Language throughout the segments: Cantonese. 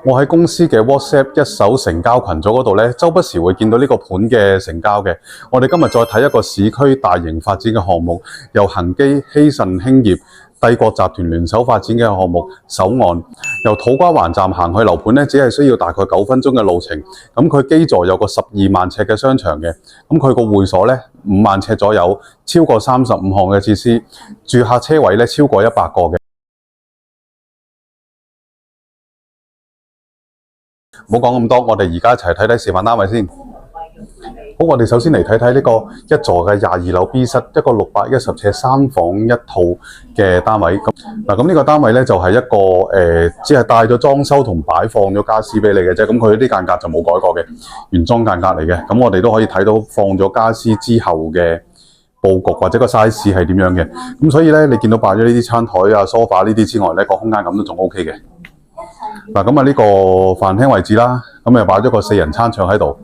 我喺公司嘅 WhatsApp 一手成交群組嗰度咧，周不時會見到呢個盤嘅成交嘅。我哋今日再睇一個市區大型發展嘅項目，由恒基、希慎興業、帝國集團聯手發展嘅項目首岸，由土瓜灣站行去樓盤咧，只係需要大概9分鐘嘅路程。咁佢基座有個12萬尺嘅商場嘅，咁佢個會所咧5萬尺左右，超過35項嘅設施，住客車位咧超過100個嘅。唔好講咁多，我哋而家一齊睇睇示範單位先。好，我哋首先嚟睇睇呢個一座嘅22樓 B 室，一個610尺3房1套嘅單位。咁呢個單位咧就係一個只係帶咗裝修同擺放咗家私俾你嘅啫。咁佢啲間隔就冇改過嘅，原裝間隔嚟嘅。咁我哋都可以睇到放咗家私之後嘅佈局或者個 size 係點樣嘅。咁所以咧，你見到擺咗呢啲餐台啊、sofa 呢啲之外咧，個空間感都仲 OK 嘅。嗱，咁啊呢個飯廳位置啦，咁又擺咗個4人餐桌喺度，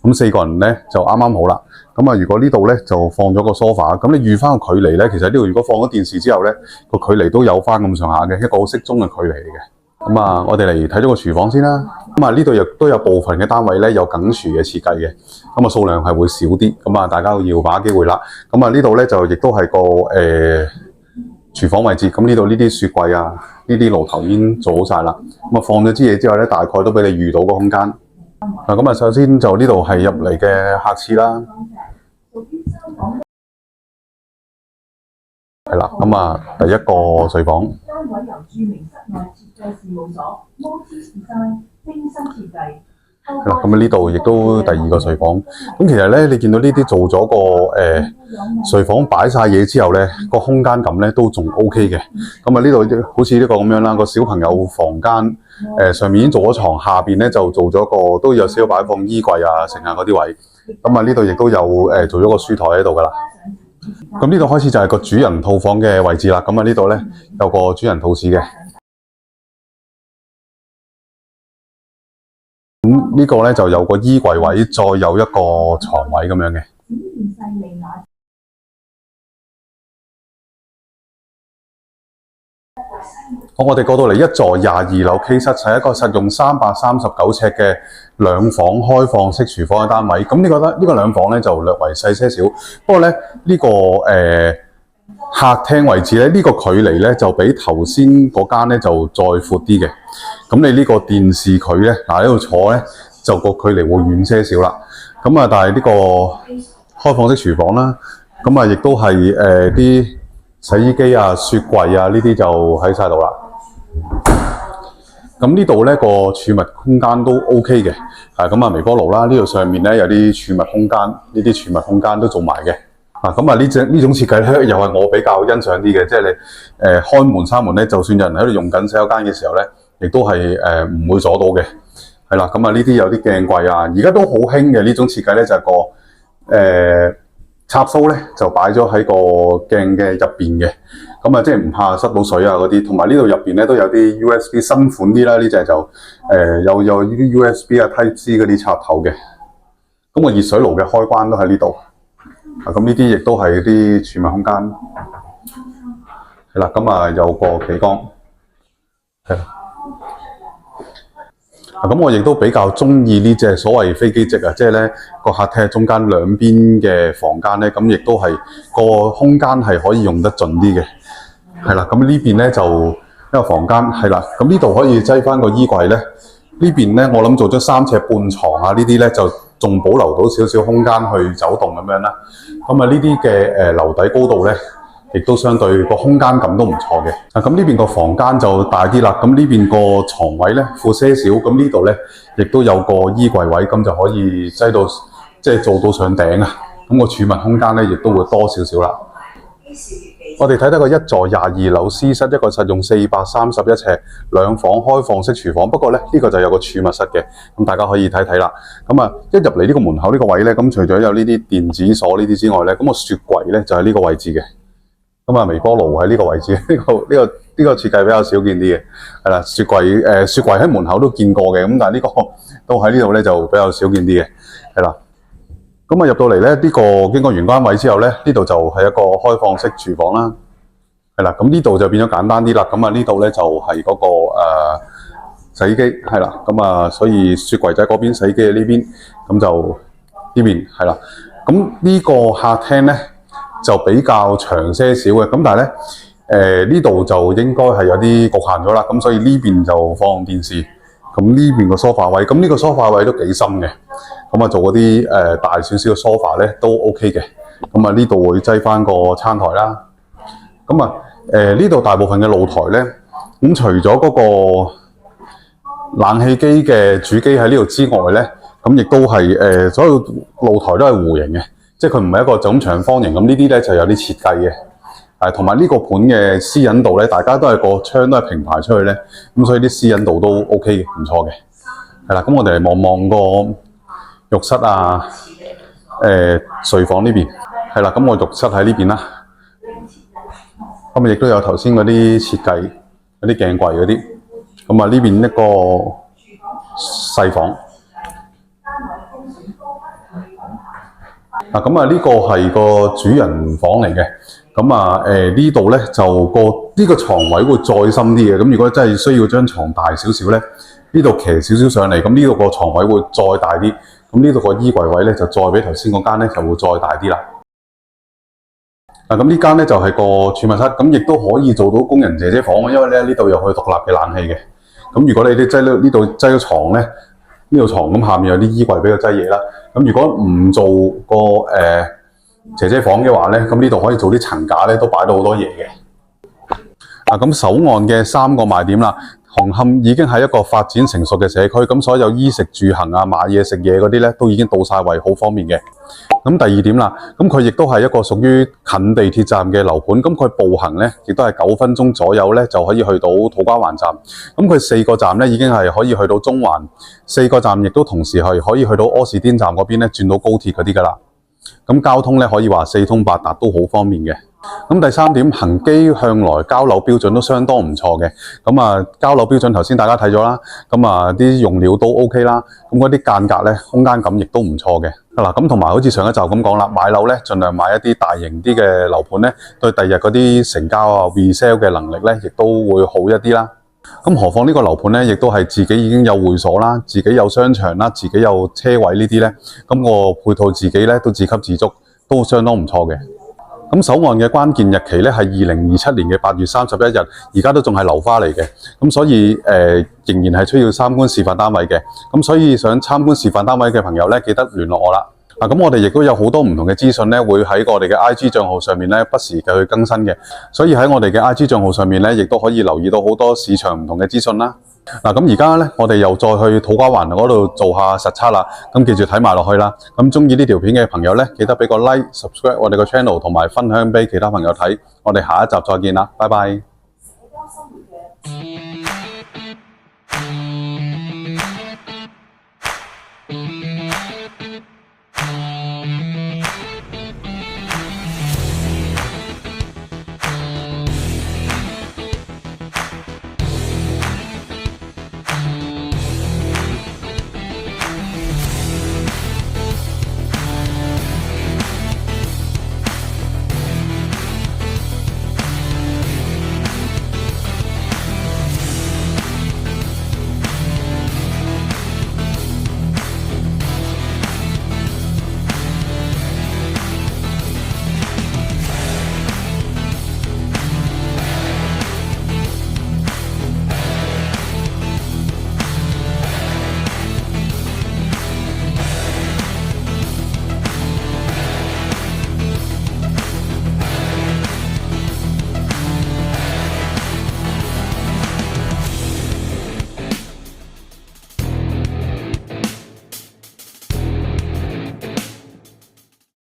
咁4個人咧就啱啱好啦。咁啊，如果呢度咧就放咗個 sofa， 咁你預翻個距離咧，其實呢度如果放咗電視之後咧，個距離都有翻咁上下嘅，一個好適中嘅距離嚟嘅。咁啊，我哋嚟睇咗個廚房先啦。咁啊，呢度亦都有部分嘅單位咧有梗廚嘅設計嘅，咁啊數量係會少啲，咁啊大家要把握機會啦。咁啊呢度咧就亦都係個廚房位置，咁呢度呢啲雪櫃啊，呢啲爐頭已經做好晒啦。咁啊放咗支嘢之後咧，大概都俾你預到個空間。嗱，咁啊首先就呢度係入嚟嘅客廁啦，係啦。咁啊第一個睡房。單位由著名室內設計事務所摩之士山精心設計。係啦，咁啊呢度亦都第二個睡房。咁其實咧，你見到呢啲做咗個睡房擺晒嘢之後咧，個空間感咧都仲 OK 嘅。咁啊呢度好似呢個咁樣啦，個小朋友房間上面已經做咗床，下邊咧就做咗個都有少少擺放衣櫃啊、剩下嗰啲位。咁啊呢度亦都有做咗個書台喺度噶啦。咁呢度開始就係個主人套房嘅位置啦。咁啊呢度咧有個主人套廁嘅。咁呢個咧就有個衣櫃位，再有一個床位咁樣嘅。好，我哋過到嚟一座22樓 K 室，係一個實用339尺嘅兩房開放式廚房嘅單位。咁呢個兩房咧就略為細些少，不過咧呢個客廳位置咧呢個距離咧就比頭先嗰間咧就再闊啲嘅。咁你呢個電視佢咧嗱喺度坐咧就個距離會遠些少啦。咁啊，但係呢個開放式廚房啦，咁啊亦都係啲洗衣機啊、雪櫃啊呢啲就喺晒度啦。咁呢度咧個儲物空間都 OK 嘅，咁啊微波爐啦，呢度上面咧有啲儲物空間，呢啲儲物空間都做埋嘅。咁啊呢種設計咧又係我比較欣賞啲嘅，即係你開門閂門咧，就算有人喺度用緊洗手間嘅時候咧，亦都係唔會阻到嘅。係啦，咁啊呢啲有啲鏡櫃啊，而家都好興嘅呢種設計咧，就係個插蘇咧就擺咗喺個鏡嘅入邊嘅，咁啊即係唔怕濕到水啊嗰啲，同埋呢度入邊咧都有啲 USB 新款啲啦，呢隻就有啲 USB 啊 Type C 嗰啲插頭嘅，咁個熱水爐嘅開關都喺呢度，咁呢啲亦都係啲儲物空間，係啦，咁啊有個企缸，係啦。咁我亦都比較中意呢隻所謂飛機席啊，即係咧個客廳中間兩邊嘅房間咧，咁亦都係個空間係可以用得盡啲嘅，係啦。咁呢邊咧就一個房間，係啦。咁呢度可以擠翻個衣櫃咧，呢邊咧我諗做咗3尺半床啊，呢啲咧就仲保留到少少空間去走動咁樣啦。咁啊呢啲嘅樓底高度咧，亦都相對個空間感都唔錯嘅。咁呢邊個房間就大啲啦。咁呢邊個床位咧闊些少。咁呢度咧亦都有個衣櫃位，咁就可以擠到即係做到上頂啊。咁個儲物空間咧亦都會多少少啦。我哋睇睇個一座22樓 C 室，一個實用431尺兩房開放式廚房。不過咧呢個就有個儲物室嘅，咁大家可以睇睇啦。咁啊一入嚟呢個門口呢個位咧，咁除咗有呢啲電子鎖呢啲之外咧，咁個雪櫃咧就喺呢個位置嘅。咁啊，微波爐喺呢個位置，呢個設計比較少見啲嘅，係啦。雪櫃喺門口都見過嘅，咁但係呢個都喺呢度咧就比較少見啲嘅，係啦。咁啊入到嚟咧，呢個經過玄關位之後咧，呢度就係一個開放式廚房啦，係啦。咁呢度就變咗簡單啲啦。咁啊呢度咧就係嗰個洗衣機係啦，咁啊，所以雪櫃仔嗰邊，洗衣機喺呢邊，咁就呢邊係啦。咁呢個客廳咧就比較長些少嘅，咁但係咧呢度就應該係有啲局限咗啦，咁所以呢邊就放電視，咁呢邊個梳化位，咁呢個梳化位都幾深嘅，咁啊做嗰啲大少少嘅梳化咧都 OK 嘅，咁啊呢度會擠翻個餐台啦，咁啊呢度大部分嘅露台咧，咁除咗嗰個冷氣機嘅主機喺呢度之外咧，咁亦都係所有露台都係弧形嘅，即係佢唔係一個就咁長方形，咁呢啲咧就有啲設計嘅，同埋呢個盤嘅私隱度咧，大家都係個窗都係平排出去咧，咁所以啲私隱度都 OK 嘅，唔錯嘅，係啦，咁我哋嚟望望個浴室啊，睡房呢邊，係啦，咁我浴室喺呢邊啦，咁亦都有頭先嗰啲設計，嗰啲鏡櫃嗰啲。咁啊呢邊一個細房，咁啊呢個係個主人房嚟嘅，咁啊呢度咧就呢個床位會再深啲嘅，咁如果真係需要張床大少少咧，呢度騎少少上嚟，咁呢度個床位會再大啲，咁呢度個衣櫃位咧就再比頭先嗰間咧就會再大啲啦。咁呢間咧就係個儲物室，咁亦都可以做到工人姐姐房，因為咧呢度有佢獨立嘅冷氣嘅。咁如果你擠呢度擠咗床咧，呢度床咁下面有啲衣櫃俾佢擠嘢啦。咁如果唔做個姐姐房嘅話咧，咁呢度可以做啲層架咧，都擺到好多嘢嘅。咁首岸嘅3個賣點啦，紅磡已經係一個發展成熟嘅社區，咁所有衣食住行啊、買嘢食嘢嗰啲咧，都已經到晒位，好方便嘅。咁第二點啦，咁佢亦都係一個屬於近地鐵站嘅樓盤，咁佢步行咧，亦都係9分鐘左右咧就可以去到土瓜灣站。咁佢4個站咧已經係可以去到中環，4個站亦都同時係可以去到柯士甸站嗰邊咧轉到高鐵嗰啲噶啦。咁交通咧可以話4通8達，都好方便嘅。咁第3點，恆基向來交樓標準都相當唔錯嘅。咁啊，交樓標準頭先大家睇咗啦，咁啊啲用料都 OK 啦。咁嗰啲間隔咧，空間感亦都唔錯嘅。嗱，咁同埋好似上一集咁講啦，買樓咧盡量買一啲大型啲嘅樓盤咧，對第日嗰啲成交啊 resale 嘅能力咧，亦都會好一啲啦。咁何況呢個樓盤咧，亦都係自己已經有會所啦，自己有商場啦，自己有車位呢啲咧，咁個配套自己咧都自給自足，都相當唔錯嘅。咁首岸嘅關鍵日期咧係2027年嘅8月31日，而家都仲係樓花嚟嘅，咁所以仍然係需要參觀示範單位嘅，咁所以想參觀示範單位嘅朋友咧，記得聯絡我啦。咁我哋亦都有好多唔同嘅資訊咧，會喺我哋嘅 IG 賬號上面咧不時嘅去更新嘅，所以喺我哋嘅 IG 賬號上面咧，亦都可以留意到好多市場唔同嘅資訊啦。咁而家咧，我哋又再去土瓜灣嗰度做下實測啦。咁記住睇埋落去啦。咁中意呢條片嘅朋友咧，記得俾個 like、subscribe 我哋個 channel，同埋分享俾其他朋友睇。我哋下一集再見啦，拜拜。